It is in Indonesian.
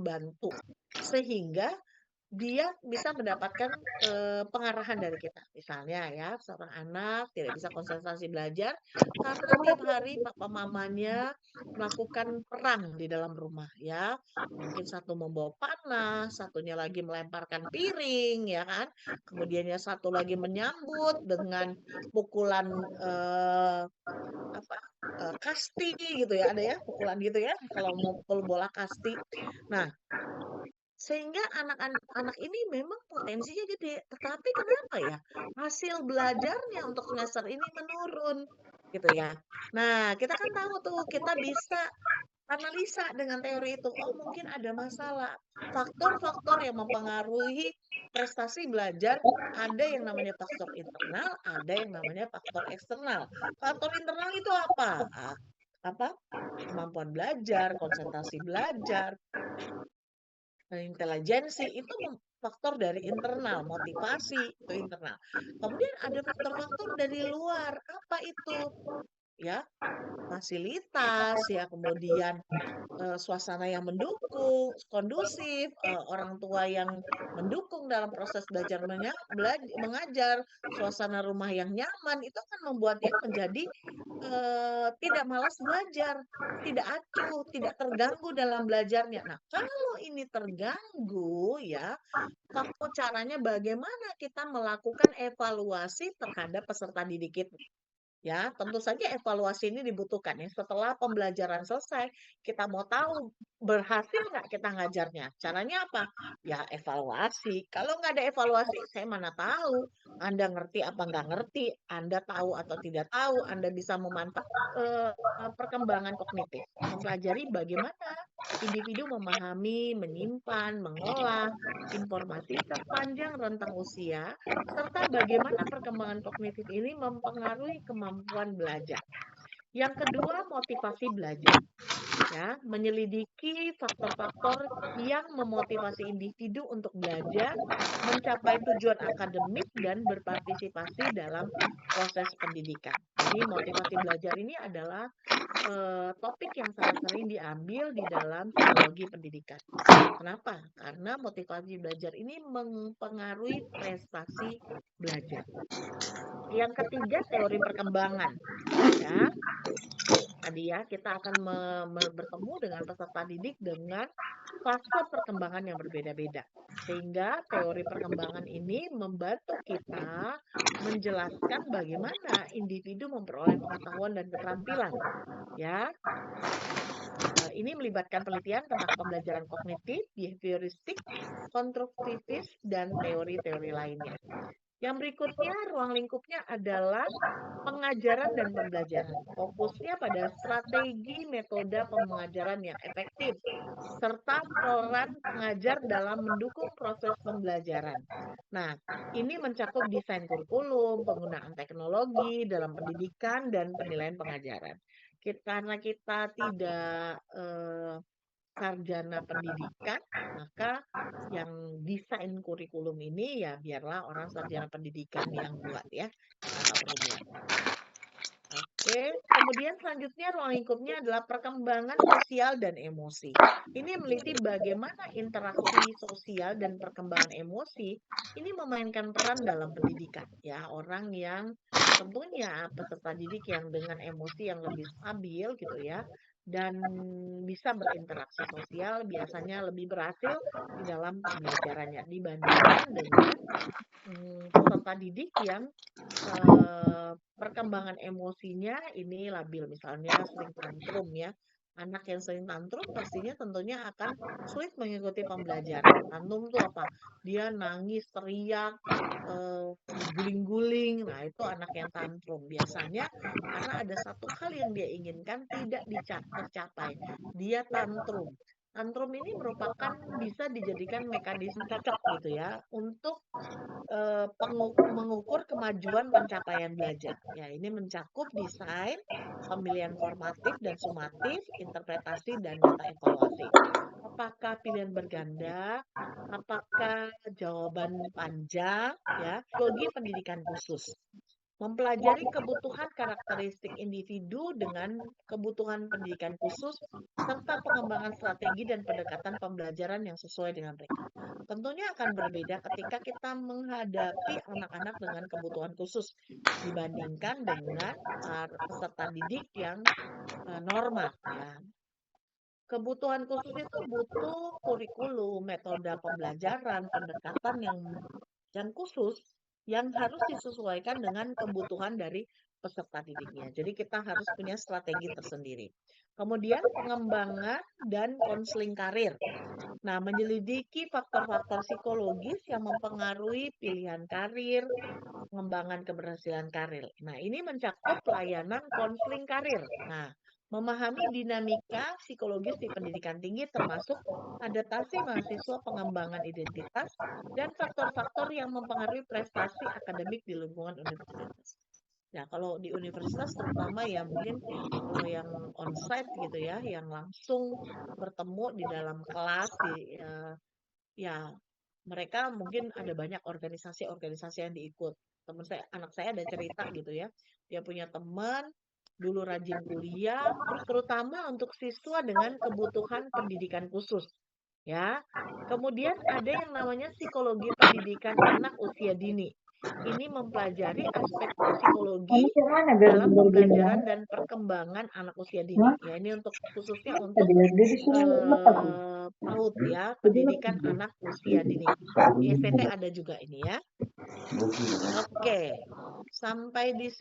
membantu sehingga dia bisa mendapatkan, pengarahan dari kita. Misalnya ya, seorang anak tidak bisa konsentrasi belajar karena tiap hari papa mamanya melakukan perang di dalam rumah ya. Mungkin satu membawa panas, satunya lagi melemparkan piring ya kan, kemudian yang satu lagi menyambut dengan pukulan, apa, kasti gitu ya, ada ya pukulan gitu ya, kalau mukul bola kasti. Nah, sehingga anak ini memang potensinya gede, tetapi kenapa ya, hasil belajarnya untuk semester ini menurun, gitu ya. Nah, kita kan tahu tuh, kita bisa analisa dengan teori itu, oh mungkin ada masalah. Faktor-faktor yang mempengaruhi prestasi belajar, ada yang namanya faktor internal, ada yang namanya faktor eksternal. Faktor internal itu apa? Apa? Kemampuan belajar, konsentrasi belajar, intelijensi itu faktor dari internal, motivasi itu internal. Kemudian ada faktor-faktor dari luar, apa itu? Ya, fasilitas, ya kemudian suasana yang mendukung, kondusif, orang tua yang mendukung dalam proses belajar mengajar, suasana rumah yang nyaman, itu akan membuat dia menjadi, tidak malas belajar, tidak acuh, tidak terganggu dalam belajarnya. Nah, kalau ini terganggu ya, caranya bagaimana kita melakukan evaluasi terhadap peserta didik kita. Ya, tentu saja evaluasi ini dibutuhkan ya. Setelah pembelajaran selesai, kita mau tahu berhasil nggak kita ngajarnya. Caranya apa? Ya evaluasi. Kalau nggak ada evaluasi, saya mana tahu Anda ngerti apa nggak ngerti, Anda tahu atau tidak tahu, Anda bisa memantau perkembangan kognitif, mempelajari bagaimana individu memahami, menyimpan, mengolah informasi sepanjang rentang usia serta bagaimana perkembangan kognitif ini mempengaruhi kemampuan belajar. Yang kedua, motivasi belajar. Ya, menyelidiki faktor-faktor yang memotivasi individu untuk belajar, mencapai tujuan akademik dan berpartisipasi dalam proses pendidikan. Jadi motivasi belajar ini adalah topik yang sangat sering diambil di dalam psikologi pendidikan. Kenapa? Karena motivasi belajar ini mempengaruhi prestasi belajar. Yang ketiga, teori perkembangan. Ya, tadi ya kita akan bertemu dengan peserta didik dengan fase perkembangan yang berbeda-beda. Sehingga teori perkembangan ini membantu kita menjelaskan bagaimana individu memperoleh pengetahuan dan keterampilan. Ya, ini melibatkan penelitian tentang pembelajaran kognitif, behavioristik, konstruktivis, dan teori-teori lainnya. Yang berikutnya, ruang lingkupnya adalah pengajaran dan pembelajaran. Fokusnya pada strategi metode pengajaran yang efektif, serta peran pengajar dalam mendukung proses pembelajaran. Nah, ini mencakup desain kurikulum, penggunaan teknologi dalam pendidikan, dan penilaian pengajaran. Karena kita tidak sarjana pendidikan, maka yang desain kurikulum ini ya biarlah orang sarjana pendidikan yang buat ya, kita nggak perlu buat. Oke, kemudian selanjutnya ruang lingkupnya adalah perkembangan sosial dan emosi. Ini meneliti bagaimana interaksi sosial dan perkembangan emosi ini memainkan peran dalam pendidikan. Ya, orang yang tentunya peserta didik yang dengan emosi yang lebih stabil gitu ya, dan bisa berinteraksi sosial biasanya lebih berhasil di dalam pembelajarannya dibandingkan dengan peserta didik yang perkembangan emosinya ini labil, misalnya sering tantrum ya. Anak yang sering tantrum pastinya tentunya akan sulit mengikuti pembelajaran. Tantrum itu apa? Dia nangis, teriak, guling-guling. Nah, itu anak yang tantrum. Biasanya karena ada satu hal yang dia inginkan tidak tercapai. Dia tantrum. Tantrum ini merupakan bisa dijadikan mekanisme cocok gitu ya untuk mengukur kemajuan pencapaian belajar. Ya, ini mencakup desain, pemilihan formatif dan sumatif, interpretasi, dan data evaluasi. Apakah pilihan berganda? Apakah jawaban panjang? Ya, psikologi pendidikan khusus. mempelajari kebutuhan karakteristik individu dengan kebutuhan pendidikan khusus, serta pengembangan strategi dan pendekatan pembelajaran yang sesuai dengan mereka. Tentunya akan berbeda ketika kita menghadapi anak-anak dengan kebutuhan khusus dibandingkan dengan peserta didik yang normal ya. Kebutuhan khusus itu butuh kurikulum, metode pembelajaran, pendekatan yang khusus yang harus disesuaikan dengan kebutuhan dari peserta didiknya. Jadi kita harus punya strategi tersendiri. Kemudian pengembangan dan konseling karir. Nah, menyelidiki faktor-faktor psikologis yang mempengaruhi pilihan karir, pengembangan keberhasilan karir. Nah, ini mencakup pelayanan konseling karir. Nah, memahami dinamika psikologis di pendidikan tinggi termasuk adaptasi mahasiswa, pengembangan identitas, dan faktor-faktor yang mempengaruhi prestasi akademik di lingkungan universitas. Nah, kalau di universitas terutama ya mungkin kalau yang onsite gitu ya, yang langsung bertemu di dalam kelas ya mereka mungkin ada banyak organisasi-organisasi yang diikut. Teman saya, anak saya ada cerita gitu ya. Dia punya teman dulu rajin kuliah, terus terutama untuk siswa dengan kebutuhan pendidikan khusus, ya. Kemudian ada yang namanya psikologi pendidikan anak usia dini. Ini mempelajari aspek psikologi Kamu mana biar dalam berbagian pembelajaran banget? dan perkembangan anak usia Hah? dini. Ya, ini untuk khususnya untuk Tadi dia disuruh lepas. PAUD ya, Jadi pendidikan lepas. anak usia dini. Di STT ada juga ini ya. Oke, sampai di